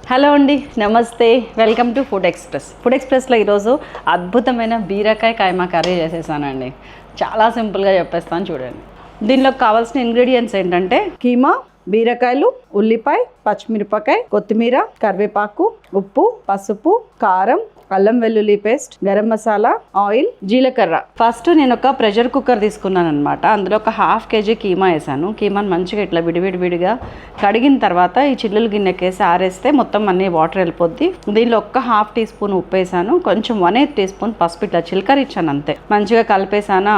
Hello అండి, నమస్తే. Welcome to food express. Food ఎక్స్ప్రెస్లో ఈరోజు అద్భుతమైన బీరకాయ కైమా కర్రీ చేసేసానండి. చాలా సింపుల్గా చెప్పేస్తాను చూడండి. దీనిలో కావాల్సిన ఇంగ్రీడియంట్స్ ఏంటంటే కీమా, బీరకాయలు, ఉల్లిపాయ, పచ్చిమిరపకాయ, కొత్తిమీర, కరివేపాకు, ఉప్పు, పసుపు, కారం, అల్లం వెల్లుల్లి పేస్ట్, గరం మసాలా, ఆయిల్, జీలకర్ర. ఫస్ట్ నేను ఒక ప్రెషర్ కుక్కర్ తీసుకున్నాను అనమాట. అందులో ఒక 1/2 kg కీమా వేసాను. కీమాని మంచిగా ఇట్లా విడివిడిగా కడిగిన తర్వాత ఈ చిల్లులు గిన్నెకేసి ఆరేస్తే మొత్తం అన్ని వాటర్ వెళ్ళిపోద్ది. దీనిలో ఒక 1/2 టీ స్పూన్ ఉప్పు వేసాను, కొంచెం 1/8 టీ స్పూన్ పసుపు ఇట్లా చిలకరిచ్చాను అంతే. మంచిగా కలిపేసానా.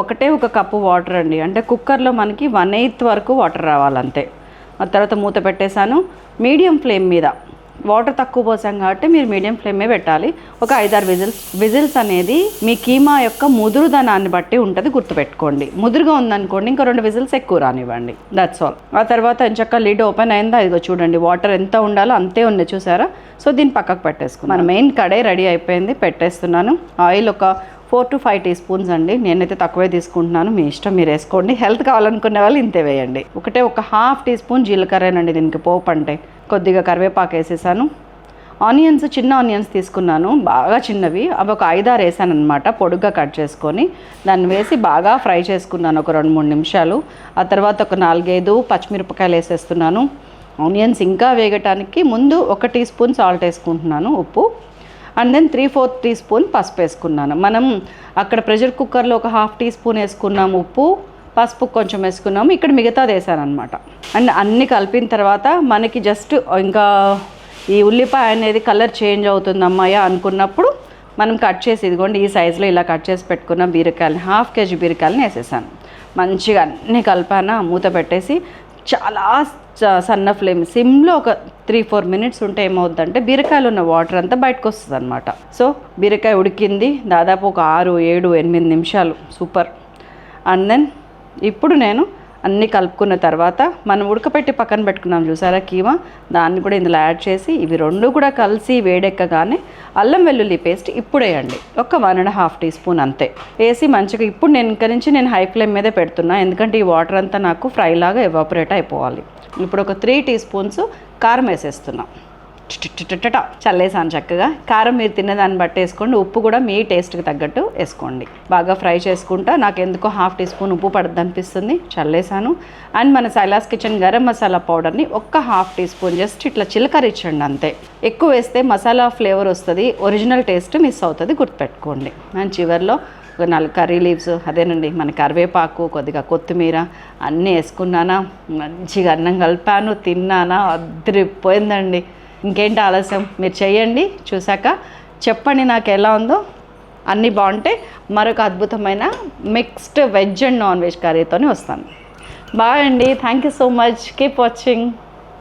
ఒకటే ఒక కప్పు వాటర్ అండి, అంటే కుక్కర్లో మనకి 1/8 వరకు వాటర్ రావాలంతే. ఆ తర్వాత మూత పెట్టేశాను. మీడియం ఫ్లేమ్ మీద, వాటర్ తక్కువ పోసాం కాబట్టి మీరు మీడియం ఫ్లేమే పెట్టాలి. ఒక 5-6 విజిల్స్ అనేది మీ కీమా యొక్క ముదురుదనాన్ని బట్టి ఉంటుంది, గుర్తుపెట్టుకోండి. ముదురుగా ఉందనుకోండి ఇంకా 2 విజిల్స్ ఎక్కువ రానివ్వండి. That's all. ఆ తర్వాత ఎంచక్క లిడ్ ఓపెన్ అయిందా, ఇదిగో చూడండి వాటర్ ఎంత ఉండాలో అంతే ఉంది, చూసారా? సో దీన్ని పక్కకు పెట్టేసుకున్నాను. మన మెయిన్ కడాయి రెడీ అయిపోయింది, పెట్టేస్తున్నాను. ఆయిల్ ఒక 4 to 5 టీ స్పూన్స్ అండి. నేనైతే తక్కువే తీసుకుంటున్నాను, మీ ఇష్టం, మీరు వేసుకోండి. హెల్త్ కావాలనుకునే వాళ్ళు ఇంతే వేయండి. ఒక 1/2 టీ స్పూన్ జీలకర్రేనండి దీనికి పోపు అంటే. కొద్దిగా కరివేపాకు వేసేసాను. ఆనియన్స్, చిన్న ఆనియన్స్ తీసుకున్నాను, బాగా చిన్నవి. అవి ఒక 5-6 వేసాను అనమాట, పొడుగ్గా కట్ చేసుకొని. దాన్ని వేసి బాగా ఫ్రై చేసుకున్నాను ఒక 2-3 నిమిషాలు. ఆ తర్వాత ఒక 4-5 పచ్చిమిరపకాయలు వేసేస్తున్నాను. ఆనియన్స్ ఇంకా వేగటానికి ముందు 1 టీ స్పూన్ సాల్ట్ వేసుకుంటున్నాను, ఉప్పు. అండ్ దెన్ 3/4 టీ స్పూన్ పసుపు వేసుకున్నాను. మనం అక్కడ ప్రెషర్ కుక్కర్లో ఒక 1/2 టీ స్పూన్ వేసుకున్నాము ఉప్పు, పసుపు కొంచెం వేసుకున్నాము, ఇక్కడ మిగతాది వేసాను అనమాట. అండ్ అన్నీ కలిపిన తర్వాత మనకి జస్ట్ ఇంకా ఈ ఉల్లిపాయ అనేది కలర్ చేంజ్ అవుతుంది అమ్మాయి అనుకున్నప్పుడు మనం కట్ చేసి, ఇదిగోండి ఈ సైజులో ఇలా కట్ చేసి పెట్టుకున్న బీరకాయలని, 1/2 kg బీరకాయలని వేసేసాను. మంచిగా అన్నీ కలిపాన, మూత పెట్టేసి చాలా సన్న ఫ్లేమ్ సిమ్లో ఒక 3-4 మినిట్స్ ఉంటే ఏమవుతుందంటే బీరకాయలు ఉన్న వాటర్ అంతా బయటకు వస్తుంది అనమాట. సో బీరకాయ ఉడికింది దాదాపు ఒక 6-7-8 నిమిషాలు. సూపర్. అండ్ దెన్ ఇప్పుడు నేను అన్నీ కలుపుకున్న తర్వాత మనం ఉడకపెట్టి పక్కన పెట్టుకున్నాం చూసారా కీమా, దాన్ని కూడా ఇందులో యాడ్ చేసి ఇవి 2 కూడా కలిసి వేడెక్కగానే అల్లం వెల్లుల్లి పేస్ట్ ఇప్పుడు వేయండి, ఒక 1.5 టీ స్పూన్ అంతే వేసి మంచిగా. ఇప్పుడు నేను ఇంకా నుంచి హై ఫ్లేమ్ మీదే పెడుతున్నా, ఎందుకంటే ఈ వాటర్ అంతా నాకు ఫ్రై లాగా ఎవాపరేట్ అయిపోవాలి. ఇప్పుడు ఒక 3 టీ స్పూన్స్ కారం వేసేస్తున్నా. చల్లేసాను చక్కగా. కారం మీరు తినేదాన్ని బట్టి వేసుకోండి, ఉప్పు కూడా మీ టేస్ట్కి తగ్గట్టు వేసుకోండి. బాగా ఫ్రై చేసుకుంటా. నాకు ఎందుకో 1/2 టీ స్పూన్ ఉప్పు పడుతుంది అనిపిస్తుంది, చల్లేసాను. అండ్ మన సైలాస్ కిచెన్ గరం మసాలా పౌడర్ని ఒక 1/2 టీ స్పూన్ జస్ట్ ఇట్లా చిలకరించండి అంతే. ఎక్కువ వేస్తే మసాలా ఫ్లేవర్ వస్తుంది, ఒరిజినల్ టేస్ట్ మిస్ అవుతుంది, గుర్తుపెట్టుకోండి. అండ్ చివరిలో ఒక 4 కర్రీ లీవ్స్, అదేనండి మన కరివేపాకు, కొద్దిగా కొత్తిమీర అన్నీ వేసుకున్నానా. మంచిగా అన్నం కలిపాను, తిన్నానా, అదిరిపోయిందండి. ఇంకేంటి ఆలస్యం, మీరు చేయండి. చూసాక చెప్పండి నాకు ఎలా ఉందో. అన్నీ బాగుంటే మరొక అద్భుతమైన mixed veg and non veg కర్రీతోనే వస్తాను. బాయ్ అండి, thank you so much, keep watching.